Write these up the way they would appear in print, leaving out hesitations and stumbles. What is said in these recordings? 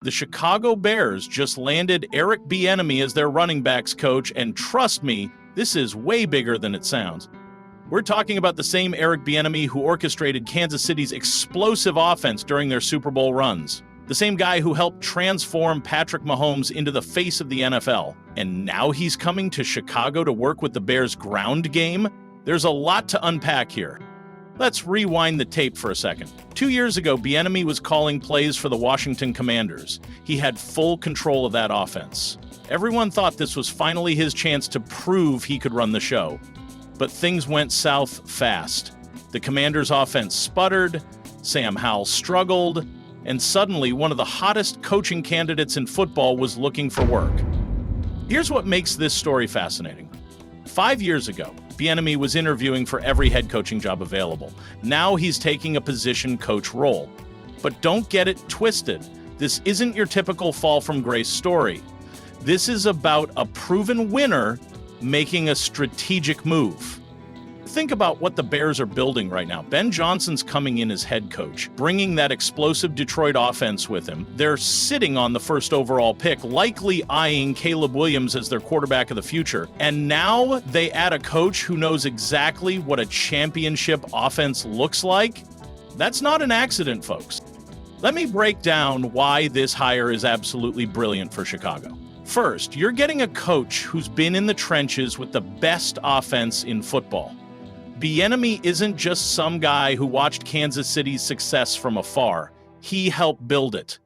The Chicago Bears just landed Eric Bieniemy as their running backs coach, and trust me, this is way bigger than it sounds. We're talking about the same Eric Bieniemy who orchestrated Kansas City's explosive offense during their Super Bowl runs. The same guy who helped transform Patrick Mahomes into the face of the NFL. And now he's coming to Chicago to work with the Bears' ground game? There's a lot to unpack here. Let's rewind the tape for a second. 2 years ago, Bieniemy was calling plays for the Washington Commanders. He had full control of that offense. Everyone thought this was finally his chance to prove he could run the show. But things went south fast. The Commanders' offense sputtered, Sam Howell struggled, and suddenly one of the hottest coaching candidates in football was looking for work. Here's what makes this story fascinating. 5 years ago, Bieniemy was interviewing for every head coaching job available. Now he's taking a position coach role. But don't get it twisted. This isn't your typical fall from grace story. This is about a proven winner making a strategic move. Think about what the Bears are building right now. Ben Johnson's coming in as head coach, bringing that explosive Detroit offense with him. They're sitting on the first overall pick, likely eyeing Caleb Williams as their quarterback of the future. And now they add a coach who knows exactly what a championship offense looks like. That's not an accident, folks. Let me break down why this hire is absolutely brilliant for Chicago. First, you're getting a coach who's been in the trenches with the best offense in football. Bieniemy isn't just some guy who watched Kansas City's success from afar. He helped build it.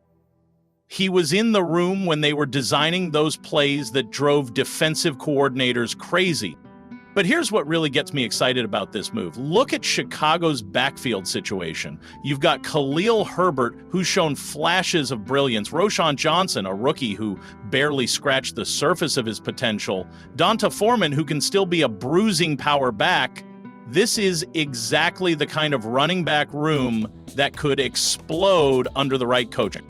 He was in the room when they were designing those plays that drove defensive coordinators crazy. But here's what really gets me excited about this move. Look at Chicago's backfield situation. You've got Khalil Herbert, who's shown flashes of brilliance. Roschon Johnson, a rookie who barely scratched the surface of his potential. Donta Foreman, who can still be a bruising power back. This is exactly the kind of running back room that could explode under the right coaching.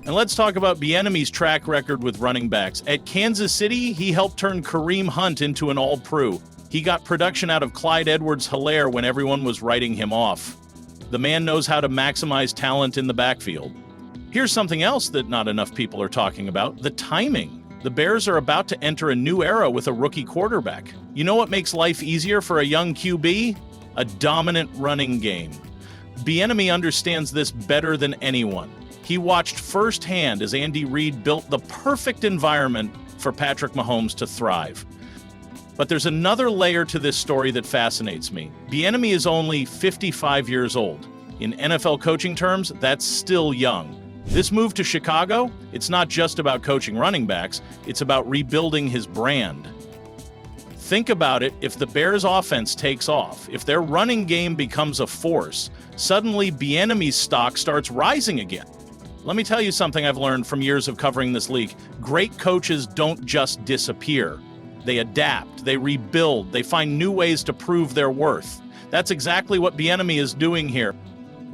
And let's talk about Bieniemy's track record with running backs. At Kansas City, he helped turn Kareem Hunt into an all-pro. He got production out of Clyde Edwards-Helaire when everyone was writing him off. The man knows how to maximize talent in the backfield. Here's something else that not enough people are talking about: the timing. The Bears are about to enter a new era with a rookie quarterback. You know what makes life easier for a young QB? A dominant running game. Bieniemy understands this better than anyone. He watched firsthand as Andy Reid built the perfect environment for Patrick Mahomes to thrive. But there's another layer to this story that fascinates me. Bieniemy is only 55 years old. In NFL coaching terms, that's still young. This move to Chicago, it's not just about coaching running backs, it's about rebuilding his brand. Think about it, if the Bears' offense takes off, if their running game becomes a force, suddenly Bieniemy's stock starts rising again. Let me tell you something I've learned from years of covering this league. Great coaches don't just disappear. They adapt, they rebuild, they find new ways to prove their worth. That's exactly what Bieniemy is doing here.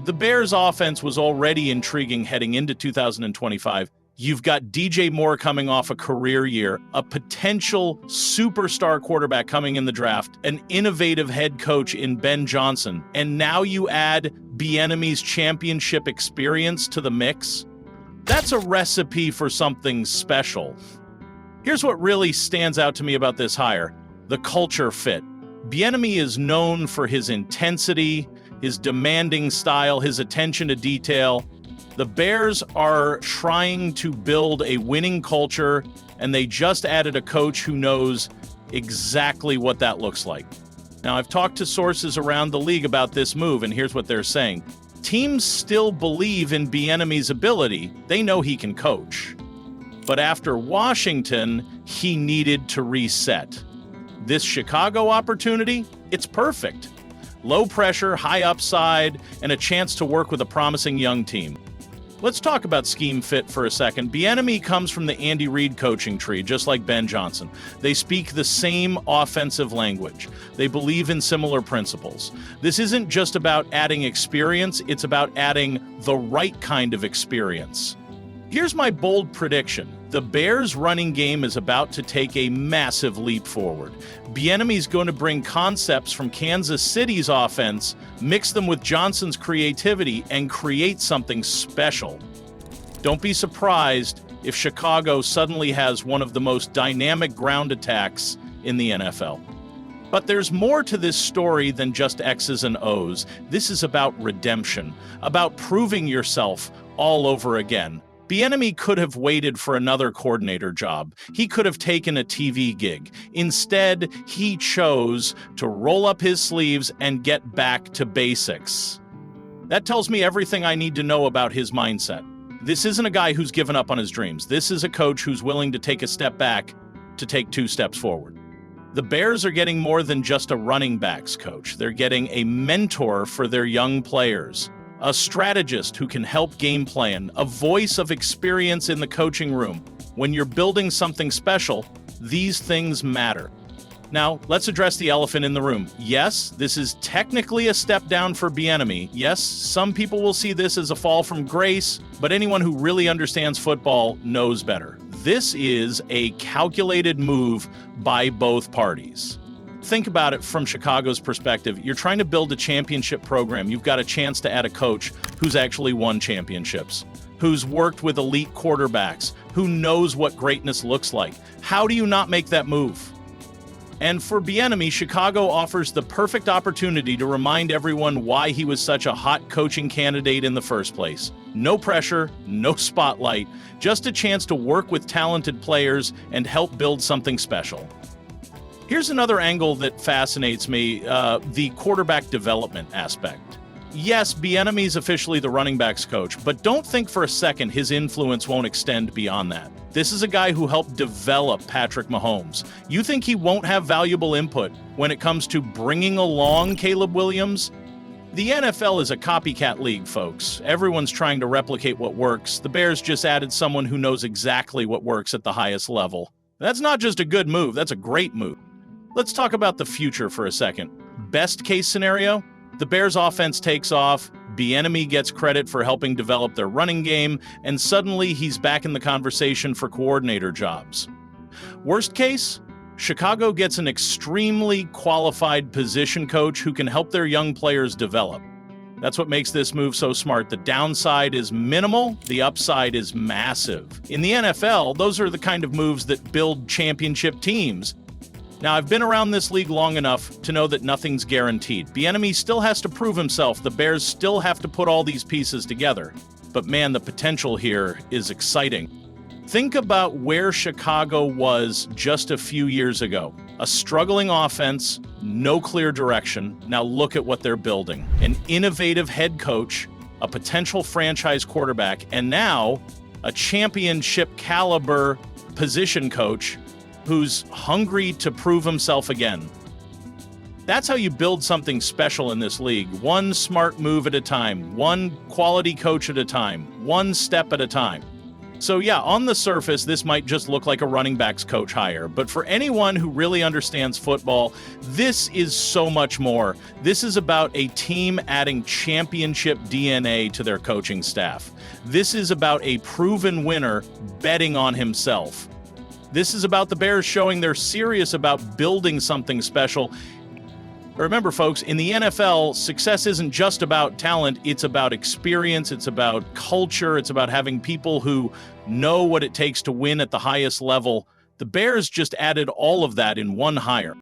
The Bears' offense was already intriguing heading into 2025. You've got DJ Moore coming off a career year, a potential superstar quarterback coming in the draft, an innovative head coach in Ben Johnson, and now you add Bieniemy's championship experience to the mix. That's a recipe for something special. Here's what really stands out to me about this hire: the culture fit. Bieniemy is known for his intensity, his demanding style, his attention to detail. The Bears are trying to build a winning culture, and they just added a coach who knows exactly what that looks like. Now, I've talked to sources around the league about this move, and here's what they're saying. Teams still believe in Bieniemy's ability. They know he can coach. But after Washington, he needed to reset. This Chicago opportunity, it's perfect. Low pressure, high upside, and a chance to work with a promising young team. Let's talk about scheme fit for a second. Bieniemy comes from the Andy Reid coaching tree, just like Ben Johnson. They speak the same offensive language. They believe in similar principles. This isn't just about adding experience, it's about adding the right kind of experience. Here's my bold prediction. The Bears' running game is about to take a massive leap forward. Bieniemy's going to bring concepts from Kansas City's offense, mix them with Johnson's creativity, and create something special. Don't be surprised if Chicago suddenly has one of the most dynamic ground attacks in the NFL. But there's more to this story than just X's and O's. This is about redemption, about proving yourself all over again. Bieniemy could have waited for another coordinator job. He could have taken a TV gig. Instead, he chose to roll up his sleeves and get back to basics. That tells me everything I need to know about his mindset. This isn't a guy who's given up on his dreams. This is a coach who's willing to take a step back to take 2 steps forward. The Bears are getting more than just a running backs coach. They're getting a mentor for their young players, a strategist who can help game plan, a voice of experience in the coaching room. When you're building something special, these things matter. Now, let's address the elephant in the room. Yes, this is technically a step down for Bieniemy. Yes, some people will see this as a fall from grace, but anyone who really understands football knows better. This is a calculated move by both parties. Think about it from Chicago's perspective. You're trying to build a championship program. You've got a chance to add a coach who's actually won championships, who's worked with elite quarterbacks, who knows what greatness looks like. How do you not make that move? And for Bieniemy, Chicago offers the perfect opportunity to remind everyone why he was such a hot coaching candidate in the first place. No pressure, no spotlight, just a chance to work with talented players and help build something special. Here's another angle that fascinates me, the quarterback development aspect. Yes, Bieniemy's officially the running backs coach, but don't think for a second his influence won't extend beyond that. This is a guy who helped develop Patrick Mahomes. You think he won't have valuable input when it comes to bringing along Caleb Williams? The NFL is a copycat league, folks. Everyone's trying to replicate what works. The Bears just added someone who knows exactly what works at the highest level. That's not just a good move, that's a great move. Let's talk about the future for a second. Best case scenario, the Bears offense takes off, Bieniemy gets credit for helping develop their running game, and suddenly he's back in the conversation for coordinator jobs. Worst case, Chicago gets an extremely qualified position coach who can help their young players develop. That's what makes this move so smart. The downside is minimal, the upside is massive. In the NFL, those are the kind of moves that build championship teams. Now, I've been around this league long enough to know that nothing's guaranteed. Bieniemy still has to prove himself. The Bears still have to put all these pieces together. But man, the potential here is exciting. Think about where Chicago was just a few years ago. A struggling offense, no clear direction. Now look at what they're building. An innovative head coach, a potential franchise quarterback, and now a championship caliber position coach who's hungry to prove himself again. That's how you build something special in this league. One smart move at a time, one quality coach at a time, one step at a time. So yeah, on the surface, this might just look like a running backs coach hire, but for anyone who really understands football, this is so much more. This is about a team adding championship DNA to their coaching staff. This is about a proven winner betting on himself. This is about the Bears showing they're serious about building something special. Remember, folks, in the NFL, success isn't just about talent. It's about experience. It's about culture. It's about having people who know what it takes to win at the highest level. The Bears just added all of that in one hire.